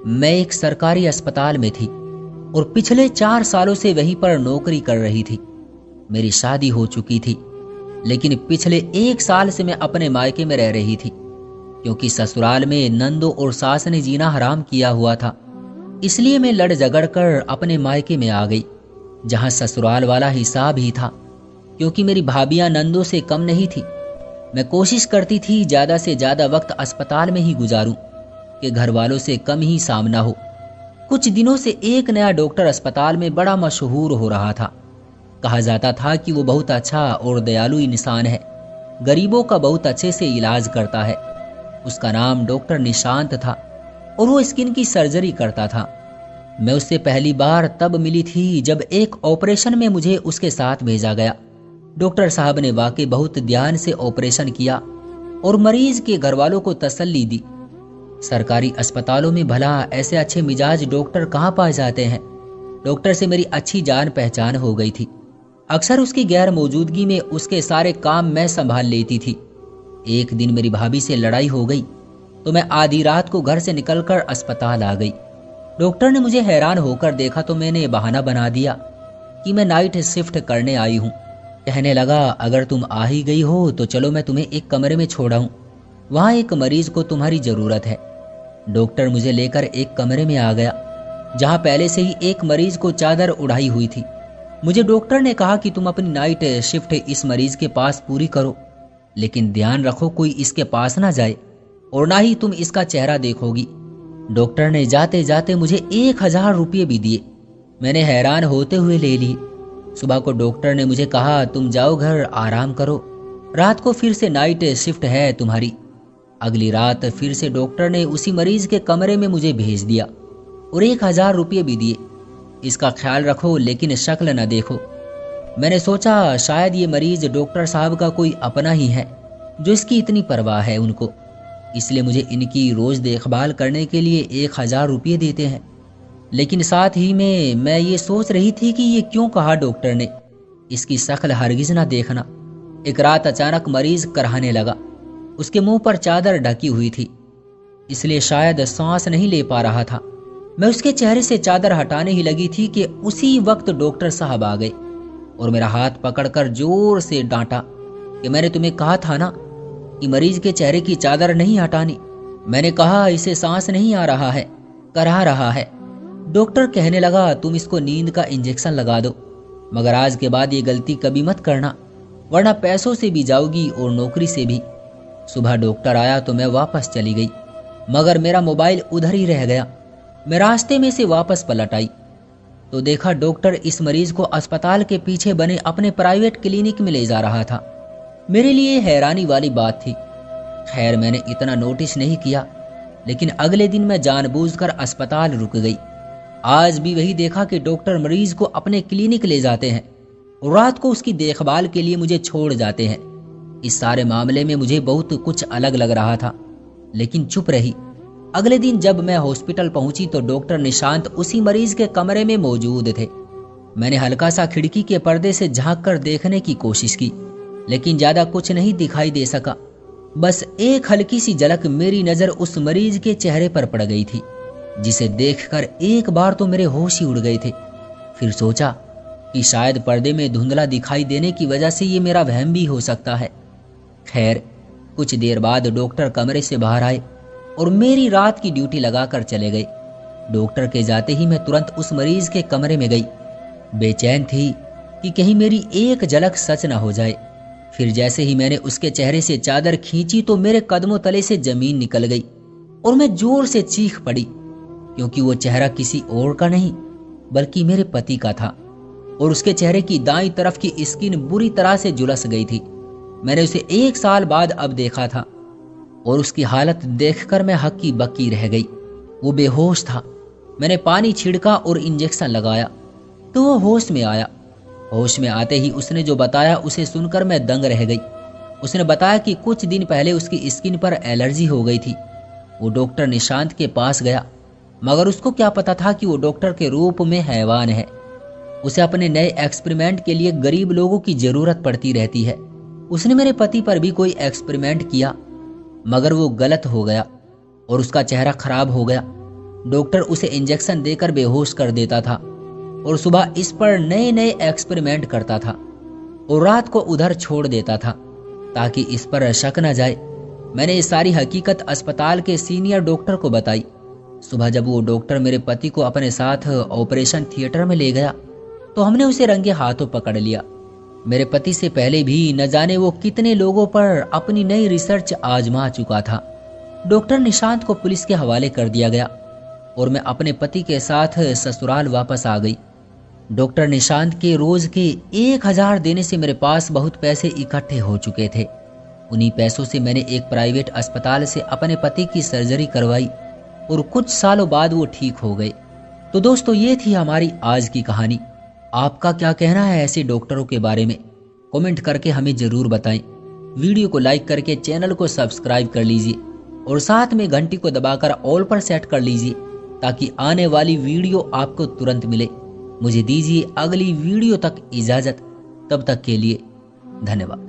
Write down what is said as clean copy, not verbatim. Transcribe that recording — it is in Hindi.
मैं एक सरकारी अस्पताल में थी और पिछले 4 सालों से वहीं पर नौकरी कर रही थी। मेरी शादी हो चुकी थी, लेकिन पिछले 1 साल से मैं अपने मायके में रह रही थी, क्योंकि ससुराल में नंदों और सास ने जीना हराम किया हुआ था। इसलिए मैं लड़ झगड़ कर अपने मायके में आ गई, जहां ससुराल वाला हिसाब ही था, क्योंकि मेरी भाभियां नंदों से कम नहीं थी। मैं कोशिश करती थी ज़्यादा से ज़्यादा वक्त अस्पताल में ही गुजारूं, कि घर वालों से कम ही सामना हो। कुछ दिनों से एक नया डॉक्टर अस्पताल में बड़ा मशहूर हो रहा था। कहा जाता था कि वो बहुत अच्छा और दयालु इंसान है, गरीबों का बहुत अच्छे से इलाज करता है। उसका नाम डॉक्टर निशांत था और वो स्किन की सर्जरी करता था। मैं उससे पहली बार तब मिली थी जब एक ऑपरेशन में मुझे उसके साथ भेजा गया। डॉक्टर साहब ने वाकई बहुत ध्यान से ऑपरेशन किया और मरीज के घर वालों को तसल्ली दी। सरकारी अस्पतालों में भला ऐसे अच्छे मिजाज डॉक्टर कहाँ पाए जाते हैं। डॉक्टर से मेरी अच्छी जान पहचान हो गई थी। अक्सर उसकी गैर मौजूदगी में उसके सारे काम मैं संभाल लेती थी। एक दिन मेरी भाभी से लड़ाई हो गई तो मैं आधी रात को घर से निकलकर अस्पताल आ गई। डॉक्टर ने मुझे हैरान होकर देखा तो मैंने बहाना बना दिया कि मैं नाइट शिफ्ट करने आई हूँ। कहने लगा, अगर तुम आ ही गई हो तो चलो मैं तुम्हें एक कमरे में छोड़ाऊं, वहाँ एक मरीज को तुम्हारी ज़रूरत है। डॉक्टर मुझे लेकर एक कमरे में आ गया, जहाँ पहले से ही एक मरीज को चादर उड़ाई हुई थी। मुझे डॉक्टर ने कहा कि तुम अपनी नाइट शिफ्ट इस मरीज के पास पूरी करो, लेकिन ध्यान रखो कोई इसके पास ना जाए और ना ही तुम इसका चेहरा देखोगी। डॉक्टर ने जाते जाते मुझे 1000 रुपये भी दिए। मैंने हैरान होते हुए ले लिए। सुबह को डॉक्टर ने मुझे कहा, तुम जाओ घर आराम करो, रात को फिर से नाइट शिफ्ट है तुम्हारी। अगली रात फिर से डॉक्टर ने उसी मरीज के कमरे में मुझे भेज दिया और 1000 रुपये भी दिए। इसका ख्याल रखो लेकिन शक्ल न देखो। मैंने सोचा शायद ये मरीज डॉक्टर साहब का कोई अपना ही है जो इसकी इतनी परवाह है उनको, इसलिए मुझे इनकी रोज देखभाल करने के लिए 1000 रुपये देते हैं। लेकिन साथ ही में मैं ये सोच रही थी कि ये क्यों कहा डॉक्टर ने, इसकी शक्ल हरगिज ना देखना। एक रात अचानक मरीज कराहने लगा। उसके मुंह पर चादर ढकी हुई थी, इसलिए शायद सांस नहीं ले पा रहा था। मैं उसके चेहरे से चादर हटाने ही लगी थी कि उसी वक्त डॉक्टर साहब आ गए और मेरा हाथ पकड़कर जोर से डांटा कि मैंने तुम्हें कहा था ना कि मरीज के चेहरे की चादर नहीं हटानी। मैंने कहा इसे सांस नहीं आ रहा है, कराह रहा है। डॉक्टर कहने लगा, तुम इसको नींद का इंजेक्शन लगा दो, मगर आज के बाद ये गलती कभी मत करना, वरना पैसों से भी जाओगी और नौकरी से भी। सुबह डॉक्टर आया तो मैं वापस चली गई, मगर मेरा मोबाइल उधर ही रह गया। मैं रास्ते में से वापस पलट आई तो देखा डॉक्टर इस मरीज को अस्पताल के पीछे बने अपने प्राइवेट क्लिनिक में ले जा रहा था। मेरे लिए हैरानी वाली बात थी। खैर मैंने इतना नोटिस नहीं किया, लेकिन अगले दिन मैं जानबूझकर अस्पताल रुक गई। आज भी वही देखा कि डॉक्टर मरीज को अपने क्लिनिक ले जाते हैं और रात को उसकी देखभाल के लिए मुझे छोड़ जाते हैं। इस सारे मामले में मुझे बहुत कुछ अलग लग रहा था, लेकिन चुप रही। अगले दिन जब मैं हॉस्पिटल पहुंची तो डॉक्टर निशांत उसी मरीज के कमरे में मौजूद थे। मैंने हल्का सा खिड़की के पर्दे से झांक कर देखने की कोशिश की, लेकिन ज्यादा कुछ नहीं दिखाई दे सका। बस एक हल्की सी झलक मेरी नजर उस मरीज के चेहरे पर पड़ गई थी, जिसे देखकर एक बार तो मेरे होश ही उड़ गए थे। फिर सोचा कि शायद पर्दे में धुंधला दिखाई देने की वजह से ये मेरा वहम भी हो सकता है। खैर कुछ देर बाद डॉक्टर कमरे से बाहर आए और मेरी रात की ड्यूटी लगाकर चले गए। डॉक्टर के जाते ही मैं तुरंत उस मरीज के कमरे में गई। बेचैन थी कि कहीं मेरी एक झलक सच ना हो जाए। फिर जैसे ही मैंने उसके चेहरे से चादर खींची तो मेरे कदमों तले से जमीन निकल गई और मैं जोर से चीख पड़ी, क्योंकि वो चेहरा किसी और का नहीं बल्कि मेरे पति का था और उसके चेहरे की दाईं तरफ की स्किन बुरी तरह से झुलस गई थी। मैंने उसे 1 साल बाद अब देखा था और उसकी हालत देखकर मैं हक्की बक्की रह गई। वो बेहोश था। मैंने पानी छिड़का और इंजेक्शन लगाया तो वो होश में आया। होश में आते ही उसने जो बताया उसे सुनकर मैं दंग रह गई। उसने बताया कि कुछ दिन पहले उसकी स्किन पर एलर्जी हो गई थी। वो डॉक्टर निशांत के पास गया, मगर उसको क्या पता था कि वो डॉक्टर के रूप में हैवान है। उसे अपने नए एक्सपेरिमेंट के लिए गरीब लोगों की जरूरत पड़ती रहती है। उसने मेरे पति पर भी कोई एक्सपेरिमेंट किया, मगर वो गलत हो गया और उसका चेहरा खराब हो गया। डॉक्टर उसे इंजेक्शन देकर बेहोश कर देता था और सुबह इस पर नए नए एक्सपेरिमेंट करता था और रात को उधर छोड़ देता था ताकि इस पर शक न जाए। मैंने ये सारी हकीकत अस्पताल के सीनियर डॉक्टर को बताई। सुबह जब वो डॉक्टर मेरे पति को अपने साथ ऑपरेशन थिएटर में ले गया तो हमने उसे रंगे हाथों पकड़ लिया। मेरे पति से पहले भी न जाने वो कितने लोगों पर अपनी नई रिसर्च आजमा चुका था। डॉक्टर निशांत को पुलिस के हवाले कर दिया गया और मैं अपने पति के साथ ससुराल वापस आ गई। डॉक्टर निशांत के रोज के 1000 देने से मेरे पास बहुत पैसे इकट्ठे हो चुके थे। उन्हीं पैसों से मैंने एक प्राइवेट अस्पताल से अपने पति की सर्जरी करवाई और कुछ सालों बाद वो ठीक हो गए। तो दोस्तों, ये थी हमारी आज की कहानी। आपका क्या कहना है ऐसे डॉक्टरों के बारे में? कमेंट करके हमें जरूर बताएं। वीडियो को लाइक करके चैनल को सब्सक्राइब कर लीजिए और साथ में घंटी को दबाकर ऑल पर सेट कर लीजिए ताकि आने वाली वीडियो आपको तुरंत मिले। मुझे दीजिए अगली वीडियो तक इजाजत। तब तक के लिए धन्यवाद।